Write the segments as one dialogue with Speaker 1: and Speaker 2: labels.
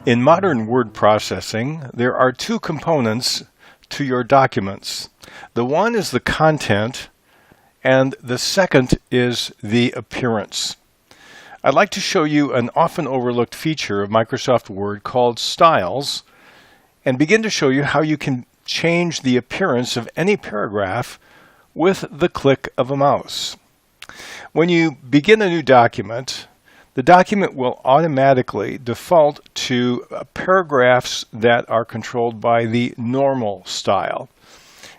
Speaker 1: In modern word processing, there are two components to your documents. The one is the content, and the second is the appearance. I'd like to show you an often overlooked feature of Microsoft Word called styles, and begin to show you how you can change the appearance of any paragraph with the click of a mouse. When you begin a new document, the document will automatically default to paragraphs that are controlled by the normal style.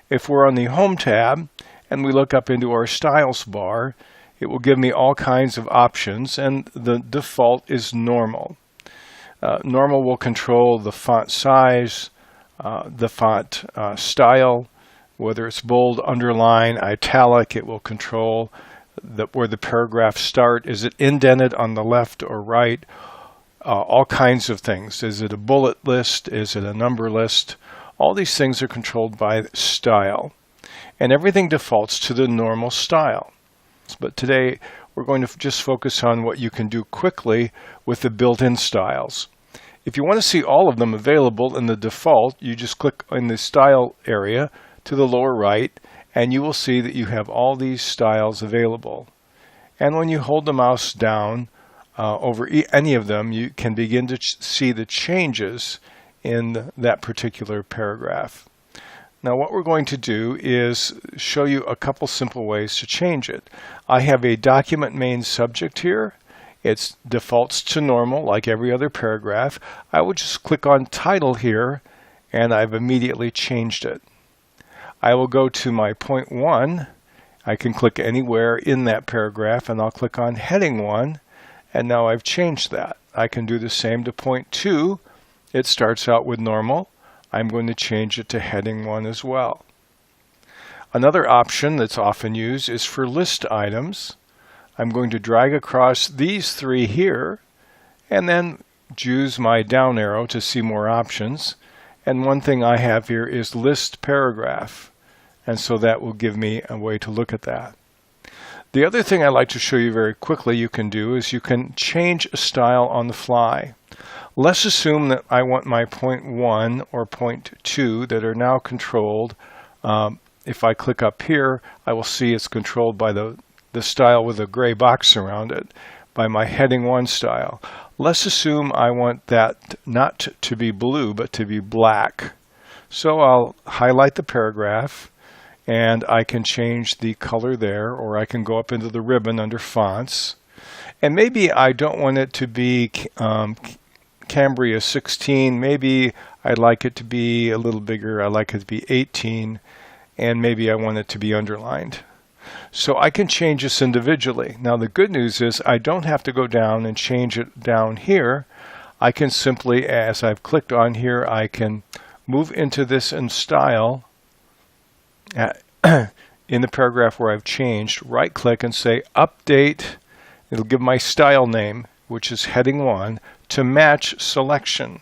Speaker 1: If we're on the Home tab and we look up into our Styles bar, it will give me all kinds of options, and the default is normal. Normal will control the font size, the font style, whether it's bold, underline, italic. It will control where the paragraphs start. Is it indented on the left or right? All kinds of things. Is it a bullet list? Is it a number list? All these things are controlled by style. And everything defaults to the normal style. But today we're going to just focus on what you can do quickly with the built-in styles. If you want to see all of them available in the default, you just click in the style area to the lower right, and you will see that you have all these styles available. And when you hold the mouse down over any of them, you can begin to see the changes in that particular paragraph. Now what we're going to do is show you a couple simple ways to change it. I have a document main subject here. It defaults to normal like every other paragraph. I will just click on title here, and I've immediately changed it. I will go to my point 1. I can click anywhere in that paragraph, and I'll click on heading 1, and now I've changed that. I can do the same to point 2. It starts out with normal. I'm going to change it to heading 1 as well. Another option that's often used is for list items. I'm going to drag across these three here, and then use my down arrow to see more options. And one thing I have here is list paragraph. And so that will give me a way to look at that. The other thing I'd like to show you very quickly you can do is you can change a style on the fly. Let's assume that I want my point 1 or point 2 that are now controlled. If I click up here, I will see it's controlled by the style with a gray box around it, by my heading 1 style. Let's assume I want that not to be blue, but to be black. So I'll highlight the paragraph, and I can change the color there, or I can go up into the ribbon under fonts. And maybe I don't want it to be Cambria 16. Maybe I'd like it to be a little bigger. I'd like it to be 18, and maybe I want it to be underlined. So I can change this individually. Now the good news is I don't have to go down and change it down here. I can simply, as I've clicked on here, I can move into this in style in the paragraph where I've changed, right click and say update. It'll give my style name, which is heading 1, to match selection.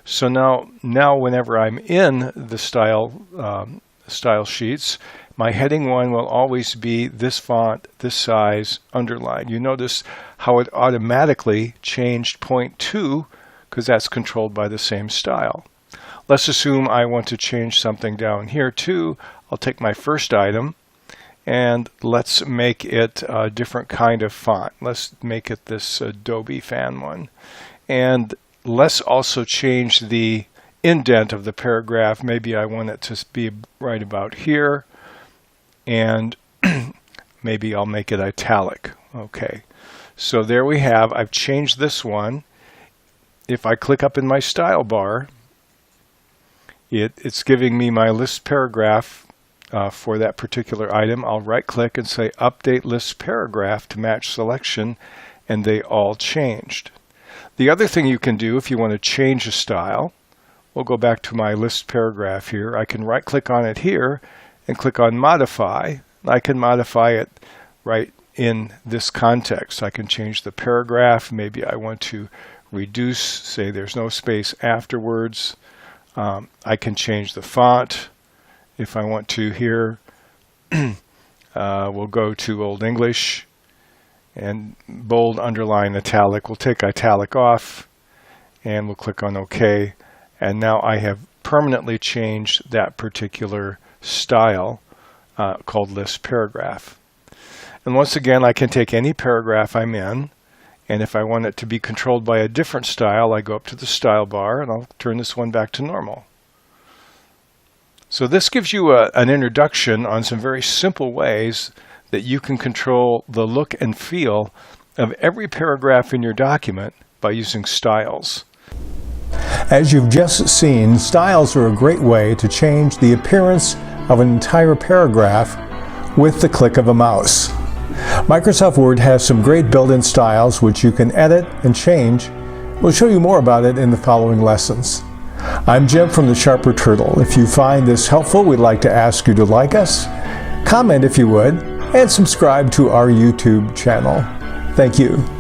Speaker 1: So now whenever I'm in the style sheets, my heading 1 will always be this font, this size, underlined. You notice how it automatically changed point 2 because that's controlled by the same style. Let's assume I want to change something down here too. I'll take my first item and let's make it a different kind of font. Let's make it this Adobe fan one. And let's also change the indent of the paragraph. Maybe I want it to be right about here, and maybe I'll make it italic. Okay, so there we have, I've changed this one. If I click up in my style bar, it's giving me my list paragraph for that particular item. I'll right click and say update list paragraph to match selection, and they all changed. The other thing you can do if you want to change a style, we'll go back to my list paragraph here. I can right click on it here and click on modify. I can modify it right in this context. I can change the paragraph. Maybe I want to reduce, say there's no space afterwards. I can change the font if I want to here. We'll go to Old English, and bold, underline, italic. We'll take italic off, and we'll click on OK. And now I have permanently changed that particular style called list paragraph. And once again, I can take any paragraph I'm in, and if I want it to be controlled by a different style, I go up to the style bar and I'll turn this one back to normal. So this gives you an introduction on some very simple ways that you can control the look and feel of every paragraph in your document by using styles.
Speaker 2: As you've just seen, styles are a great way to change the appearance of an entire paragraph with the click of a mouse. Microsoft Word has some great built-in styles which you can edit and change. We'll show you more about it in the following lessons. I'm Jim from the Sharper Turtle. If you find this helpful, we'd like to ask you to like us, comment if you would, and subscribe to our YouTube channel. Thank you.